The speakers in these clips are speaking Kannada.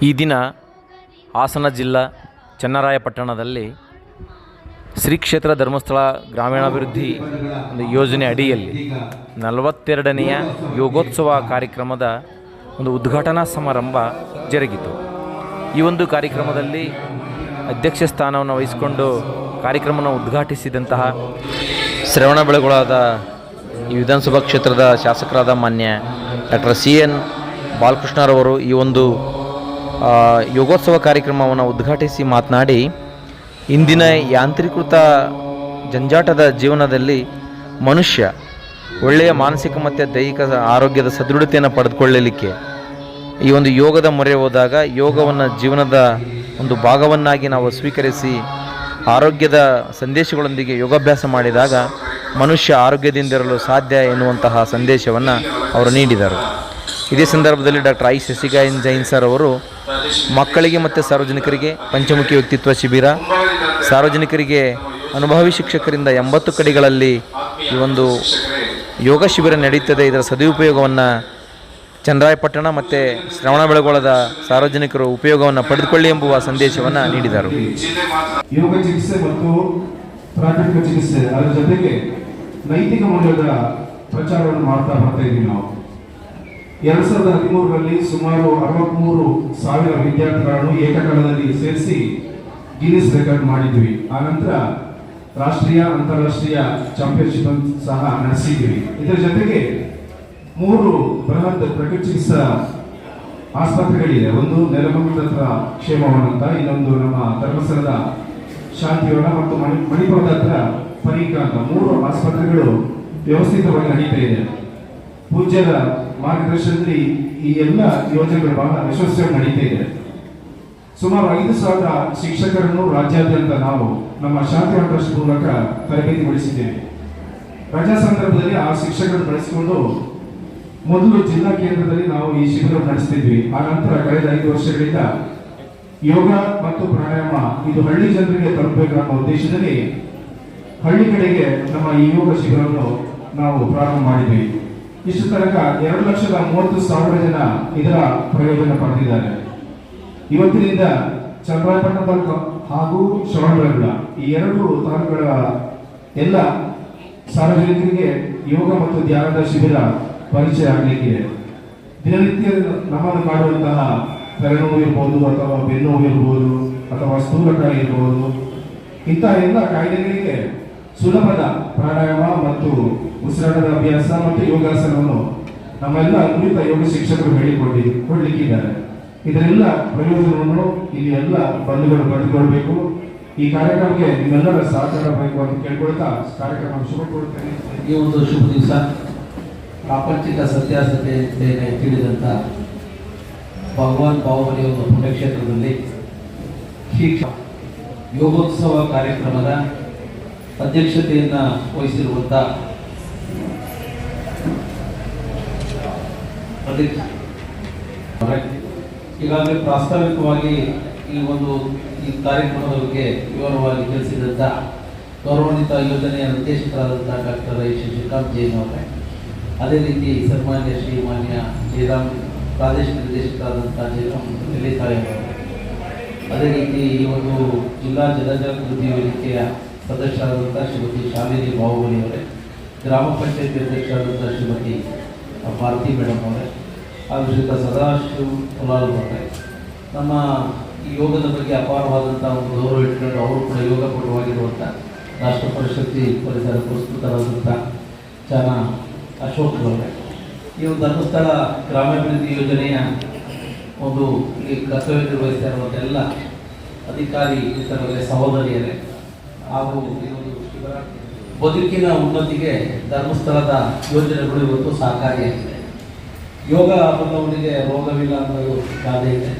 ಈ ದಿನ ಹಾಸನ ಜಿಲ್ಲಾ ಚನ್ನರಾಯಪಟ್ಟಣದಲ್ಲಿ ಶ್ರೀ ಕ್ಷೇತ್ರ ಧರ್ಮಸ್ಥಳ ಗ್ರಾಮೀಣಾಭಿವೃದ್ಧಿ ಒಂದು ಯೋಜನೆ ಅಡಿಯಲ್ಲಿ 42ನೇಯ ಯೋಗೋತ್ಸವ ಕಾರ್ಯಕ್ರಮದ ಒಂದು ಉದ್ಘಾಟನಾ ಸಮಾರಂಭ ಜರುಗಿತು. ಈ ಒಂದು ಕಾರ್ಯಕ್ರಮದಲ್ಲಿ ಅಧ್ಯಕ್ಷ ಸ್ಥಾನವನ್ನು ವಹಿಸಿಕೊಂಡು ಕಾರ್ಯಕ್ರಮವನ್ನು ಉದ್ಘಾಟಿಸಿದಂತಹ ಶ್ರವಣಬೆಳಗೊಳದ ಈ ವಿಧಾನಸಭಾ ಕ್ಷೇತ್ರದ ಶಾಸಕರಾದ ಮಾನ್ಯ ಡಾಕ್ಟರ್ CN ಬಾಲಕೃಷ್ಣರವರು ಈ ಒಂದು ಯೋಗೋತ್ಸವ ಕಾರ್ಯಕ್ರಮವನ್ನು ಉದ್ಘಾಟಿಸಿ ಮಾತನಾಡಿ, ಇಂದಿನ ಯಾಂತ್ರೀಕೃತ ಜಂಜಾಟದ ಜೀವನದಲ್ಲಿ ಮನುಷ್ಯ ಒಳ್ಳೆಯ ಮಾನಸಿಕ ಮತ್ತು ದೈಹಿಕ ಆರೋಗ್ಯದ ಸದೃಢತೆಯನ್ನು ಪಡೆದುಕೊಳ್ಳಲಿಕ್ಕೆ ಈ ಒಂದು ಯೋಗದ ಮೊರೆ ಹೋದಾಗ ಯೋಗವನ್ನು ಜೀವನದ ಒಂದು ಭಾಗವನ್ನಾಗಿ ನಾವು ಸ್ವೀಕರಿಸಿ ಆರೋಗ್ಯದ ಸಂದೇಶಗಳೊಂದಿಗೆ ಯೋಗಾಭ್ಯಾಸ ಮಾಡಿದಾಗ ಮನುಷ್ಯ ಆರೋಗ್ಯದಿಂದಿರಲು ಸಾಧ್ಯ ಎನ್ನುವಂತಹ ಸಂದೇಶವನ್ನು ಅವರು ನೀಡಿದರು. ಇದೇ ಸಂದರ್ಭದಲ್ಲಿ doctor I Shashikant Jain sir ಅವರು ಮಕ್ಕಳಿಗೆ ಮತ್ತು ಸಾರ್ವಜನಿಕರಿಗೆ ಪಂಚಮುಖಿ ವ್ಯಕ್ತಿತ್ವ ಶಿಬಿರ, ಸಾರ್ವಜನಿಕರಿಗೆ ಅನುಭವಿ ಶಿಕ್ಷಕರಿಂದ 80 ಕಡೆಗಳಲ್ಲಿ ಈ ಒಂದು ಯೋಗ ಶಿಬಿರ ನಡೆಯುತ್ತದೆ, ಇದರ ಸದುಪಯೋಗವನ್ನು ಚನ್ನರಾಯಪಟ್ಟಣ ಮತ್ತು ಶ್ರವಣಬೆಳಗೊಳದ ಸಾರ್ವಜನಿಕರು ಉಪಯೋಗವನ್ನು ಪಡೆದುಕೊಳ್ಳಿ ಎಂಬುವ ಸಂದೇಶವನ್ನು ನೀಡಿದರು. ಯೋಗ ಚಿಕಿತ್ಸೆ ಮತ್ತು ಪ್ರಾಥಮಿಕ ಚಿಕಿತ್ಸೆ ಅದರ ಜೊತೆಗೆ ನೈತಿಕ ಮೌಲ್ಯದ ಪ್ರಚಾರವನ್ನು ಮಾಡ್ತಾ ಬರ್ತಾ ಇದ್ದೀವಿ. ನಾವು 2013ರಲ್ಲಿ ಸುಮಾರು 63,000 ವಿದ್ಯಾರ್ಥಿಗಳನ್ನು ಏಕಕಾಲದಲ್ಲಿ ಸೇರಿಸಿ ಗಿನ್ನಿಸ್ ರೆಕಾರ್ಡ್ ಮಾಡಿದ್ವಿ. ಆನಂತರ ರಾಷ್ಟ್ರೀಯ ಅಂತಾರಾಷ್ಟ್ರೀಯ ಚಾಂಪಿಯನ್ಶಿಪ್ ಸಹ ನಡೆಸಿದ್ವಿ. ಇದರ ಜೊತೆಗೆ 3 ಬೃಹತ್ ಪ್ರಕೃತಿ ಚಿಕಿತ್ಸಾ ಆಸ್ಪತ್ರೆಗಳಿದೆ. ಒಂದು ನೆಲಮಂಗಲದ ಹತ್ರ ಕ್ಷೇಮವನ ಅಂತ, ಇನ್ನೊಂದು ನಮ್ಮ ಧರ್ಮಸ್ಥಳದ ಶಾಂತಿವನ ಮತ್ತು ಮಣಿಪುರದ ಹತ್ರ ಪರೀಕ ಅಂತ 3 ಆಸ್ಪತ್ರೆಗಳು ವ್ಯವಸ್ಥಿತವಾಗಿ ನಡೀತಾ ಇದೆ. ಪೂಜ್ಯರ ಮಾರ್ಗದರ್ಶನದಲ್ಲಿ ಈ ಎಲ್ಲ ಯೋಜನೆಗಳು ಬಹಳ ಯಶಸ್ವಿಯಾಗಿ ನಡೀತಾ ಇದೆ. ಸುಮಾರು 5,000 ಶಿಕ್ಷಕರನ್ನು ರಾಜ್ಯಾದ್ಯಂತ ನಾವು ನಮ್ಮ ಶಾಂತಿವನ ಟ್ರಸ್ಟ್ ಮೂಲಕ ತರಬೇತಿಗೊಳಿಸಿದ್ದೇವೆ. ರಜಾ ಸಂದರ್ಭದಲ್ಲಿ ಆ ಶಿಕ್ಷಕರನ್ನು ಬಳಸಿಕೊಂಡು ಮೊದಲು ಜಿಲ್ಲಾ ಕೇಂದ್ರದಲ್ಲಿ ನಾವು ಈ ಶಿಬಿರ ನಡೆಸ್ತಿದ್ವಿ. ಆ ನಂತರ ಕಳೆದ 5 ವರ್ಷಗಳಿಂದ ಯೋಗ ಮತ್ತು ಪ್ರಾಣಾಯಾಮ ಇದು ಹಳ್ಳಿ ಜನರಿಗೆ ತಲುಪಬೇಕೆಂಬ ಉದ್ದೇಶದಲ್ಲಿ ಹಳ್ಳಿ ಕಡೆಗೆ ನಮ್ಮ ಈ ಯೋಗ ಶಿಬಿರವನ್ನು ನಾವು ಪ್ರಾರಂಭ ಮಾಡಿದ್ವಿ. ಇಷ್ಟು ತನಕ 2,30,000 ಜನ ಇದರ ಪ್ರಯೋಜನ ಪಡೆದಿದ್ದಾರೆ. ಇವತ್ತಿನಿಂದ ಚನ್ನರಾಯಪಟ್ಟಣ ತಾಲೂಕು ಹಾಗೂ ಶ್ರವಣಬೆಳಗೊಳ ಈ 2 ತಾಲೂಕುಗಳ ಎಲ್ಲ ಸಾರ್ವಜನಿಕರಿಗೆ ಯೋಗ ಮತ್ತು ಧ್ಯಾನದ ಶಿಬಿರ ಪರಿಚಯ ಆಗಲಿಕ್ಕಿದೆ. ದಿನನಿತ್ಯ ನಮ್ಮನ್ನು ಕಾಡುವಂತಹ ತಲೆನೋವು ಇರ್ಬೋದು, ಅಥವಾ ಬೆನ್ನುನೋವು ಇರ್ಬೋದು, ಅಥವಾ ಸ್ಥೂಲಕಾಯಿ ಇರ್ಬೋದು, ಇಂತಹ ಎಲ್ಲ ಕಾಯಿಲೆಗಳಿಗೆ ಸುಲಭದ ಪ್ರಾಣಾಯಾಮ ಮತ್ತು ಉಸಿರಾಟದ ಅಭ್ಯಾಸ ಮತ್ತು ಯೋಗಾಸನವನ್ನು ನಮ್ಮೆಲ್ಲ ನುರಿತ ಯೋಗ ಶಿಕ್ಷಕರು ಹೇಳಿಕೊಡ್ಲಿಕ್ಕಿದ್ದಾರೆ. ಇದರೆಲ್ಲ ಪ್ರಯೋಜನವನ್ನು ಇಲ್ಲಿ ಎಲ್ಲ ಬಂಧುಗಳು ಪಡೆದುಕೊಳ್ಬೇಕು. ಈ ಕಾರ್ಯಕ್ರಮಕ್ಕೆ ನಿಮ್ಮೆಲ್ಲರ ಸಹಕಾರ ಬೇಕು ಅಂತ ಕೇಳ್ಕೊಳ್ತಾ ಕಾರ್ಯಕ್ರಮ ಶುಭ ಕೊಡುತ್ತೇನೆ. ಈ ಒಂದು ಶುಭ ದಿವಸ ಪ್ರಾಪಂಚಿಕ ಸತ್ಯಾಸತ್ಯತೆಯನ್ನು ತಿಳಿದಂಥ ಭಗವಾನ್ ಬಾಹುಬಲಿಯ ಒಂದು ಪುಣ್ಯಕ್ಷೇತ್ರದಲ್ಲಿ ಯೋಗೋತ್ಸವ ಕಾರ್ಯಕ್ರಮದ ಅಧ್ಯಕ್ಷತೆಯನ್ನು ವಹಿಸಿರುವಂಥ ಈಗಾಗಲೇ ಪ್ರಾಸ್ತಾವಿಕವಾಗಿ ಈ ಕಾರ್ಯಕ್ರಮದ ಬಗ್ಗೆ ವಿವರವಾಗಿ ತಿಳಿಸಿದಂಥ ಗೌರವಾನ್ವಿತ ಯೋಜನೆಯ ನಿರ್ದೇಶಕರಾದಂಥ ಡಾಕ್ಟರ್ ಐ ಶಶಿಕಾಂತ್ ಜೈನ್ ಅವರೇ, ಅದೇ ರೀತಿ ಸನ್ಮಾನ್ಯ ಶ್ರೀಮಾನ್ಯ ಜಯರಾಮ್ ಪ್ರಾದೇಶಿಕ ನಿರ್ದೇಶಕರಾದಂಥ ಜಯರಾಮ್ ಲಲಿತಾಯ ಅವರು, ಅದೇ ರೀತಿ ಈ ಒಂದು ಜಿಲ್ಲಾ ಜನಜಾಗೃತಿ ವೇದಿಕೆಯ ಸದಸ್ಯರಾದಂಥ ಶ್ರೀಮತಿ ಶಾಲಿನಿ ಬಾಹುಬಲಿ ಅವರೇ, ಗ್ರಾಮ ಪಂಚಾಯತಿ ಅಧ್ಯಕ್ಷರಾದಂಥ ಶ್ರೀಮತಿ ಭಾರತಿ ಮೇಡಮ್ ಅವರೇ, ಹಾಗೂ ಶ್ರೀಯುತ ಸದಾಶಿವ ಕುಲಾಲ್ ಅವರೇ, ನಮ್ಮ ಈ ಯೋಗದ ಬಗ್ಗೆ ಅಪಾರವಾದಂಥ ಒಂದು ಗೌರವ ಇಟ್ಕೊಂಡು ಅವರು ಕೂಡ ಯೋಗ ಪಟುವಾಗಿರುವಂಥ ರಾಷ್ಟ್ರ ಪರಿಷತ್ತಿ ಪರಿಸರ ಪುರಸ್ಕೃತರಾದಂಥ ಚನ ಅಶೋಕ್ ಅವರೇ, ಈ ಒಂದು ಧರ್ಮಸ್ಥಳ ಗ್ರಾಮಾಭಿವೃದ್ಧಿ ಯೋಜನೆಯ ಒಂದು ಈ ಕರ್ತವ್ಯ ನಿರ್ವಹಿಸ್ತಾ ಇರುವಂಥ ಎಲ್ಲ ಅಧಿಕಾರಿ ಇತರರೇ, ಸಹೋದರಿಯರೇ, ಹಾಗೂ ಬದುಕಿನ ಉನ್ನತಿಗೆ ಧರ್ಮಸ್ಥಳದ ಯೋಜನೆಗಳು ಇವತ್ತು ಸಹಕಾರಿಯಾಗಿದೆ. ಯೋಗ ಬಂದವನಿಗೆ ರೋಗವಿಲ್ಲ ಅನ್ನೋದು ಗಾದೆ ಇದೆ.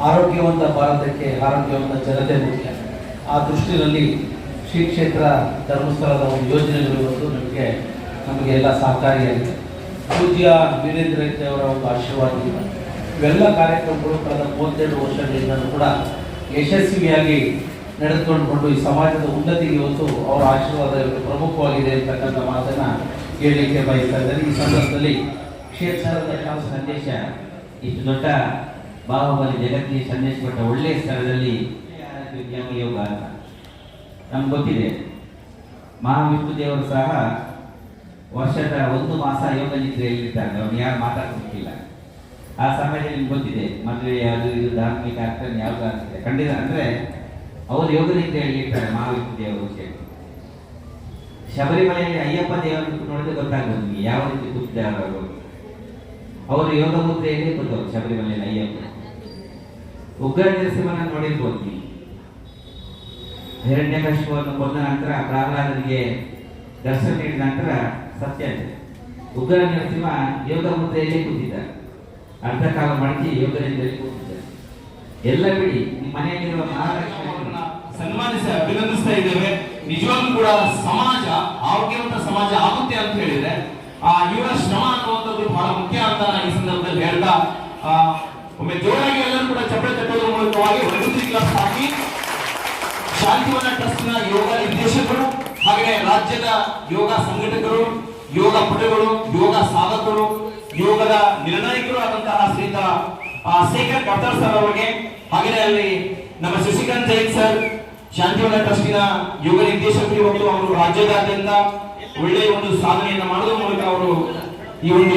ಆರೋಗ್ಯವಂತ ಭಾರತಕ್ಕೆ ಆರೋಗ್ಯವಂತ ಜನತೆ ಮುಖ್ಯ. ಆ ದೃಷ್ಟಿಯಲ್ಲಿ ಶ್ರೀ ಕ್ಷೇತ್ರ ಧರ್ಮಸ್ಥಳದ ಒಂದು ಯೋಜನೆಗಳು ಇವತ್ತು ನಮಗೆ ಎಲ್ಲ ಸಹಕಾರಿಯಾಗಿದೆ. ಪೂಜ್ಯ ವೀರೇಂದ್ರ ಹೆಗ್ಡೆ ಅವರ ಒಂದು ಆಶೀರ್ವಾದದಿಂದ ಇವೆಲ್ಲ ಕಾರ್ಯಕ್ರಮಗಳು ಕಳೆದ 32 ವರ್ಷಗಳಿಂದ ಕೂಡ ಯಶಸ್ವಿಯಾಗಿ ನಡೆದುಕೊಂಡು ಈ ಸಮಾಜದ ಉನ್ನತಿಗೆ ಇವತ್ತು ಅವರ ಆಶೀರ್ವಾದ ಪ್ರಮುಖವಾಗಿದೆ ಅಂತಕ್ಕಂಥ ಮಾತನ್ನು ಹೇಳಲಿಕ್ಕೆ ಬಯಸ್ತಾ ಇದ್ದಾರೆ. ಈ ಸಂದರ್ಭದಲ್ಲಿ ಕ್ಷೇತ್ರದ ಸಂದೇಶ ಇಷ್ಟು ದೊಡ್ಡ ಬಾಹುಬಲಿ ಜಗತ್ತಿಗೆ ಸಂದೇಶ ಕೊಟ್ಟ ಒಳ್ಳೆಯ ಸ್ಥಳದಲ್ಲಿ ಯೋಗ ಅಂತ ನಮ್ಗೆ ಗೊತ್ತಿದೆ. ಮಹಾವಿಷ್ಣು ದೇವರು ಸಹ ವರ್ಷದ 1 ಮಾಸ ಯೋಗ ನಿದ್ರೆಯಲ್ಲಿರ್ತಾರೆ, ಅವ್ರು ಯಾರು ಮಾತಾಡ್ತಿರ್ಲಿಲ್ಲ. ಆ ಸಮಯದಲ್ಲಿ ನಿಮ್ಗೆ ಗೊತ್ತಿದೆ, ಮದುವೆ ಅದು ಇದು ಧಾರ್ಮಿಕ ಆಗ್ತದೆ ಯಾವ್ದು ಆಗ್ತದೆ ಖಂಡಿತ. ಅಂದ್ರೆ ಅವರು ಯೋಗ ನಿದ್ರೆಯಲ್ಲಿರ್ತಾರೆ ಮಹಾವಿಷ್ಣು ದೇವರು. ಶಬರಿಮಲೆಯಲ್ಲಿ ಅಯ್ಯಪ್ಪ ದೇವರನ್ನು ನೋಡಿದ್ರೆ ಗೊತ್ತಾಗ್ಬೋದು ನಿಮಗೆ ಯಾವ ರೀತಿ ಕೂತಿದ್ದಾರೆ ಅವರು ಯೋಗ ಮುದ್ರೆಯಲ್ಲಿ ಕೂತವರು ಶಬರಿಮಲೆಯಲ್ಲಿ ಅಯ್ಯಪ್ಪ. ಉಗ್ರ ನರಸಿಂಹನ ನೋಡಿರ್ಬೋದು ನೀವು. ಹಿರಣ್ಯಕಶಿಪುವನ್ನು ಕೊಂದ ನಂತರ ಪ್ರಹ್ಲಾದನಿಗೆ ದರ್ಶನ ನೀಡಿದ ನಂತರ ಸತ್ಯ ಇದೆ, ಉಗ್ರ ನರಸಿಂಹ ಯೋಗ ಮುದ್ರೆಯಲ್ಲೇ ಕೂತಿದ್ದಾರೆ. ಅರ್ಧ ಕಾಲ ಮಡಚಿ ಯೋಗ ನಿದ್ರೆಯಲ್ಲಿ ಕೂತಿದ್ದಾರೆ. ಎಲ್ಲ ಬಿಡಿ, ನಿಮ್ಮ ಮನೆಯಲ್ಲಿರುವ ಮಹಾಲಕ್ಷ್ಮಿ ಸನ್ಮಾನಿಸಿ ಅಭಿನಂದಿಸ್ತಾ ಇದ್ದೇವೆ. ನಿಜವಾಗ್ಲೂ ಕೂಡ ಸಮಾಜ ಆರೋಗ್ಯವಂತ ಸಮಾಜ ಆಗುತ್ತೆ ಅಂತ ಹೇಳಿದ್ರೆ ಇವರ ಶ್ರಮ ಅನ್ನುವಂಥದ್ದು ಬಹಳ ಮುಖ್ಯ ಅಂತ ನಾನು ಈ ಸಂದರ್ಭದಲ್ಲಿ ಹೇಳ್ತಾ ಒಮ್ಮೆ ಜೋರಾಗಿ ಎಲ್ಲರೂ ಕೂಡ ಚಪ್ಪಳೆ ತಟ್ಟೋದ್ರ ಮೂಲಕವಾಗಿ ರವೀಂದ್ರ ಕ್ಲಬ್ ಹಾಕಿ ಶಾಂತಿವನ ಟ್ರಸ್ಟ್ ನ ಯೋಗ ನಿರ್ದೇಶಕರು ಹಾಗೆ ರಾಜ್ಯದ ಯೋಗ ಸಂಘಟಕರು, ಯೋಗ ಪಟುಗಳು, ಯೋಗ ಸಾಧಕರು, ಯೋಗದ ನಿರ್ಣಾಯಕರು ಆದಂತಹ ಶ್ರೀಯುತ ಶೇಖರ್ ಕರ್ತಾರ್ ಸರ್ ಅವರಿಗೆ, ಹಾಗೆ ಅಲ್ಲಿ ನಮ್ಮ ಶಶಿಕಾಂತ್ ಜೈನ್ ಸರ್ ಶಾಂತಿವನ ಟ್ರಸ್ಟಿನ ಯೋಗ ನಿರ್ದೇಶಕರು. ಇವತ್ತು ಅವರು ರಾಜ್ಯದಾದ್ಯಂತ ಒಳ್ಳೆಯ ಒಂದು ಸಾಧನೆಯನ್ನು ಮಾಡೋದ್ರ ಮೂಲಕ ಅವರು ಈ ಒಂದು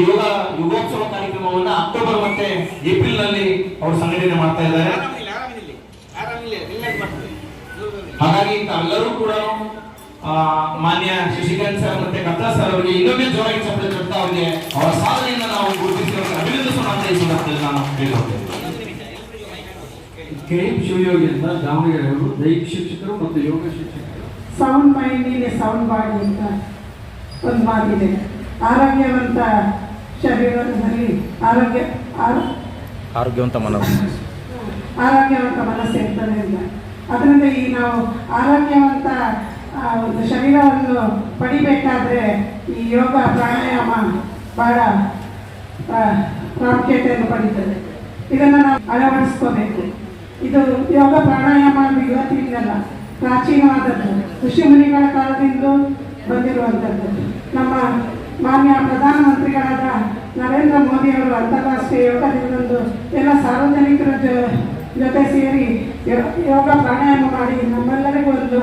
ಯೋಗೋತ್ಸವ ಕಾರ್ಯಕ್ರಮವನ್ನ ಅಕ್ಟೋಬರ್ ಮತ್ತೆ ಏಪ್ರಿಲ್ ನಲ್ಲಿ ಅವರು ಸಂಘಟನೆ ಮಾಡ್ತಾ ಇದ್ದಾರೆ. ಹಾಗಾಗಿ ತಾವೆಲ್ಲರೂ ಕೂಡ ಮಾನ್ಯ ಶಶಿಕಾಂತ್ ಸರ್ ಮತ್ತೆ ಕರ್ತಾ ಸರ್ ಅವರಿಗೆ ಇನ್ನೊಮ್ಮೆ ಜೋರಾಗಿ ಚಪ್ಪಳೆ ತಟ್ತಾ ಅವರಿಗೆ ಅವರ ಸಾಧನೆಯನ್ನು ನಾವು ಗುರುತಿಸಿ ಅವರಿಗೆ ಅಭಿನಂದಿಸೋಣ ಅಂತ ಈ ಸಂದರ್ಭದಲ್ಲಿ ನಾನು ಹೇಳಿಕೊಡ್ತೇನೆ. KM ಶಿವಯೋಗಿ ಅಂತ ದಾವಣಗೆರೆಯವರು ದೈಹಿಕ ಶಿಕ್ಷಕರು ಮತ್ತು ಯೋಗ ಶಿಕ್ಷಕರು. ಸೌಂಡ್ ಮೈಂಡ್ ಇದೆ ಸೌಂಡ್ ಬಾಡಿ ಅಂತ ಒಂದು ಮಾತಿದೆ. ಆರೋಗ್ಯವಂತ ಶರೀರದಲ್ಲಿ ಆರೋಗ್ಯವಂತ ಮನಸ್ಸು, ಆರೋಗ್ಯವಂತ ಮನಸ್ಸು ಇರ್ತದೆ ಅಂತ. ಅದರಿಂದ ಈ ನಾವು ಆರೋಗ್ಯವಂತ ಒಂದು ಶರೀರವನ್ನು ಪಡಿಬೇಕಾದ್ರೆ ಈ ಯೋಗ ಪ್ರಾಣಾಯಾಮ ಬಹಳ ಪ್ರಾಮುಖ್ಯತೆಯನ್ನು ಪಡೀತದೆ. ಇದನ್ನು ನಾವು ಅಳವಡಿಸ್ಕೋಬೇಕು. ಇದು ಯೋಗ ಪ್ರಾಣಾಯಾಮ ಇವತ್ತಿಂದಲ್ಲ, ಪ್ರಾಚೀನವಾದದ್ದು, ಋಷಿ ಮುನಿಗಳ ಕಾಲದಿಂದ ಬಂದಿರುವಂಥದ್ದು. ನಮ್ಮ ಮಾನ್ಯ ಪ್ರಧಾನಮಂತ್ರಿಗಳಾದ ನರೇಂದ್ರ ಮೋದಿಯವರು ಅಂತಾರಾಷ್ಟ್ರೀಯ ಯೋಗ ದಿನದಂದು ಎಲ್ಲ ಸಾರ್ವಜನಿಕರ ಜೊತೆ ಸೇರಿ ಯೋಗ ಪ್ರಾಣಾಯಾಮ ಮಾಡಿ ನಮ್ಮೆಲ್ಲರಿಗೂ ಒಂದು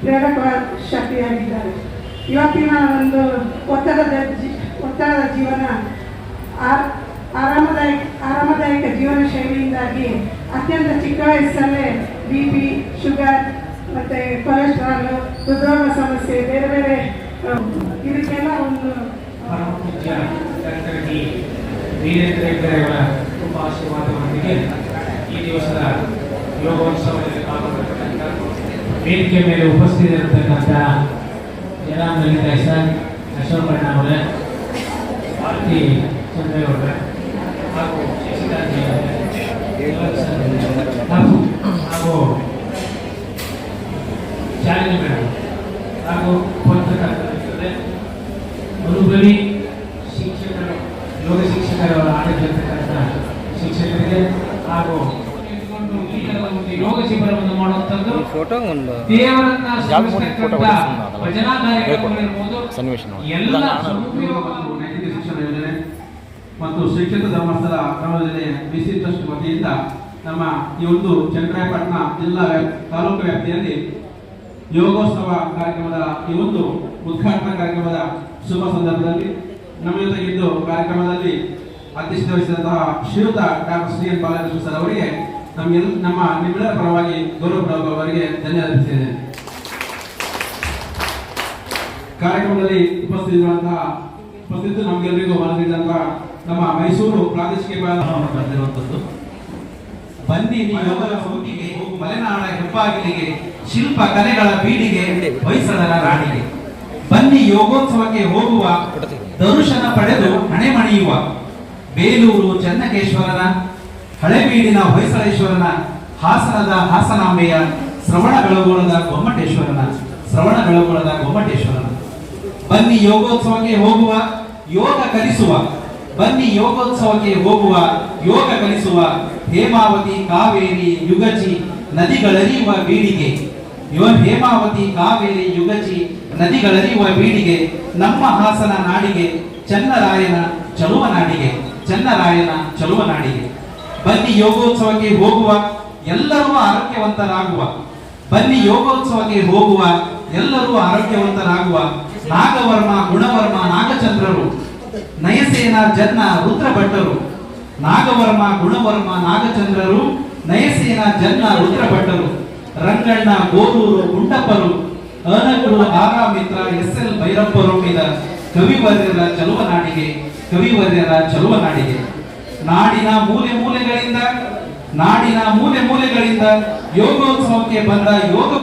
ಪ್ರೇರಕ ಶಕ್ತಿಯಾಗಿದ್ದಾರೆ. ಇವತ್ತಿನ ಒಂದು ಒತ್ತಡದ ಜೀವನ, ಆರಾಮದಾಯಕ ಜೀವನ ಶೈಲಿಯಿಂದಾಗಿ ಅತ್ಯಂತ ಚಿಕ್ಕ ವಯಸ್ಸಲ್ಲೇ BP, ಶುಗರ್ ಮತ್ತು ಕೊಲೆಸ್ಟ್ರಾಲ್, ಹೃದ್ರೋಗ ಸಮಸ್ಯೆ, ಬೇರೆ ಬೇರೆ ಇದಕ್ಕೆಲ್ಲ ಒಂದು ವೀರೇಂದ್ರ ಹೆಗ್ಗಡೆಯವರ ತುಂಬ ಆಶೀರ್ವಾದದೊಂದಿಗೆ ಈ ದಿವಸದ ಯೋಗೋತ್ಸವದಲ್ಲಿ ಪಾಲ್ಗೊಳ್ಳತಕ್ಕಂಥ ವೇದಿಕೆ ಮೇಲೆ ಉಪಸ್ಥಿತರಿರತಕ್ಕಂಥ ಜನಾಂಗ ಲಲಿತಾ ಸರ್, ಅಶೋಕ್ ಅಣ್ಣ ಅವರೇ, ಭಾರತಿ ಚಂದ್ರೇಗೌಡರೆ ಹಾಗೂ ಶಶಿಕಾಂತ್ ಹಾಗೂ ಶಾಲಿನಿ ಮೇಡಮ್ ಹಾಗೂ ಪತ್ರಕರ್ತರಿದ್ದಾರೆ, ಮರುಬಲಿ ಶಿಕ್ಷಕರು, ಯೋಗ ಶಿಕ್ಷಕರವರ ಆಡಳಿತಕ್ಕಂಥ ಶಿಕ್ಷಕರಿಗೆ ಹಾಗೂ ಯೋಗ ಶಿಬಿರವನ್ನು ಮಾಡುವಂಥದ್ದು ದೇವರನ್ನ ಭಜನಾ ಕಾರ್ಯಕ್ರಮಗಳಿರ್ಬೋದು, ಎಲ್ಲ ನೈತಿಕ ಶಿಕ್ಷಣ ಯೋಜನೆ ಮತ್ತು ಶ್ರೀಕ್ಷೇತ್ರ ಧರ್ಮಸ್ಥಳ ಕ್ರಮದಲ್ಲಿ BC ಟ್ರಸ್ಟ್ ವತಿಯಿಂದ ನಮ್ಮ ಈ ಒಂದು ಚನ್ನರಾಯಪಟ್ಟಣ ಜಿಲ್ಲಾ ತಾಲೂಕು ವ್ಯಾಪ್ತಿಯಲ್ಲಿ ಯೋಗೋತ್ಸವ ಕಾರ್ಯಕ್ರಮದ ಈ ಒಂದು ಉದ್ಘಾಟನಾ ಕಾರ್ಯಕ್ರಮದ ಶುಭ ಸಂದರ್ಭದಲ್ಲಿ ನಮ್ಮ ಜೊತೆಗಿದ್ದು ಕಾರ್ಯಕ್ರಮದಲ್ಲಿ ಅಧ್ಯಕ್ಷತೆ ವಹಿಸಿದಂತಹ ಶ್ರೀಯುತ doctor Shri N Balakrishna sir ಅವರಿಗೆ ನಿಮ್ಮೆಲ್ಲರ ಪರವಾಗಿ ಗೌರವಪೂರ್ವಕ ಅವರಿಗೆ ಧನ್ಯವಾದ ತಿಳಿಸಿದ್ದೇನೆ. ಕಾರ್ಯಕ್ರಮದಲ್ಲಿ ಉಪಸ್ಥಿತ ನಮಗೆಲ್ಲರಿಗೂ ಮನಸಿದಂತಹ ನಮ್ಮ ಮೈಸೂರು ಪ್ರಾದೇಶಿಕ ಬಂದಿರುವಂಥದ್ದು. ಬನ್ನಿ ಯೋಗದ ಹೋಗಿಗೆ, ಮಲೆನಾಡ ಹೆಬ್ಬಾಗಿಲಿಗೆ, ಶಿಲ್ಪ ಕಲೆಗಳ ಬೀಡಿಗೆ, ಹೊಯ್ಸಳರ ನಾಡಿಗೆ. ಬನ್ನಿ ಯೋಗೋತ್ಸವಕ್ಕೆ ಹೋಗುವ, ದರ್ಶನ ಪಡೆದು ಹಣೆ ಮಣಿಯುವ. ಬೇಲೂರು ಚೆನ್ನಕೇಶ್ವರನ, ಹಳೆಬೀಡಿನ ಹೊಯ್ಸಳೇಶ್ವರನ, ಹಾಸನದ ಹಾಸನಾಂಬೆಯ, ಶ್ರವಣಬೆಳಗೊಳದ ಗೊಮ್ಮಟೇಶ್ವರನ. ಬನ್ನಿ ಯೋಗೋತ್ಸವಕ್ಕೆ ಹೋಗುವ, ಯೋಗ ಕಲಿಸುವ. ಬನ್ನಿ ಯೋಗೋತ್ಸವಕ್ಕೆ ಹೋಗುವ, ಯೋಗ ಕಲಿಸುವ. ಹೇಮಾವತಿ, ಕಾವೇರಿ, ಯುಗಚಿ ನದಿಗಳರಿಯುವ ಬೀಡಿಗೆ. ಹೇಮಾವತಿ, ಕಾವೇರಿ, ಯುಗಚಿ ನದಿಗಳರಿಯುವ ಬೀಡಿಗೆ. ನಮ್ಮ ಹಾಸನ ನಾಡಿಗೆ, ಚೆನ್ನರಾಯನ ಚಲುವ ನಾಡಿಗೆ. ಬನ್ನಿ ಯೋಗೋತ್ಸವಕ್ಕೆ ಹೋಗುವ, ಎಲ್ಲರೂ ಆರೋಗ್ಯವಂತರಾಗುವ. ಬನ್ನಿ ಯೋಗೋತ್ಸವಕ್ಕೆ ಹೋಗುವ, ಎಲ್ಲರೂ ಆರೋಗ್ಯವಂತರಾಗುವ. ನಾಗವರ್ಮ, ಗುಣವರ್ಮ, ನಾಗಚಂದ್ರರು, ನಯಸೇನ, ಜನ್ನ, ರುದ್ರಭಟ್ಟರು. ನಾಗವರ್ಮ, ಗುಣವರ್ಮ, ನಾಗಚಂದ್ರರು, ನಯಸೇನ, ಜನ್ನ, ರುದ್ರಭಟ್ಟರು. ರಂಗಣ್ಣ, ಗೋರೂರು, ಗುಂಡಪ್ಪರು, ಅನಕರು, ಆರಾಮಿತ್ರ, SL ಭೈರಪ್ಪರು ಇದ ಕವಿವರ್ಯರ ಚಲುವನಾಡಿಗೆ, ಕವಿವರ್ಯರ ಚಲುವನಾಡಿಗೆ. ನಾಡಿನ ಮೂಲೆ ಮೂಲೆಗಳಿಂದ ಯೋಗೋತ್ಸವಕ್ಕೆ ಬಂದ ಯೋಗ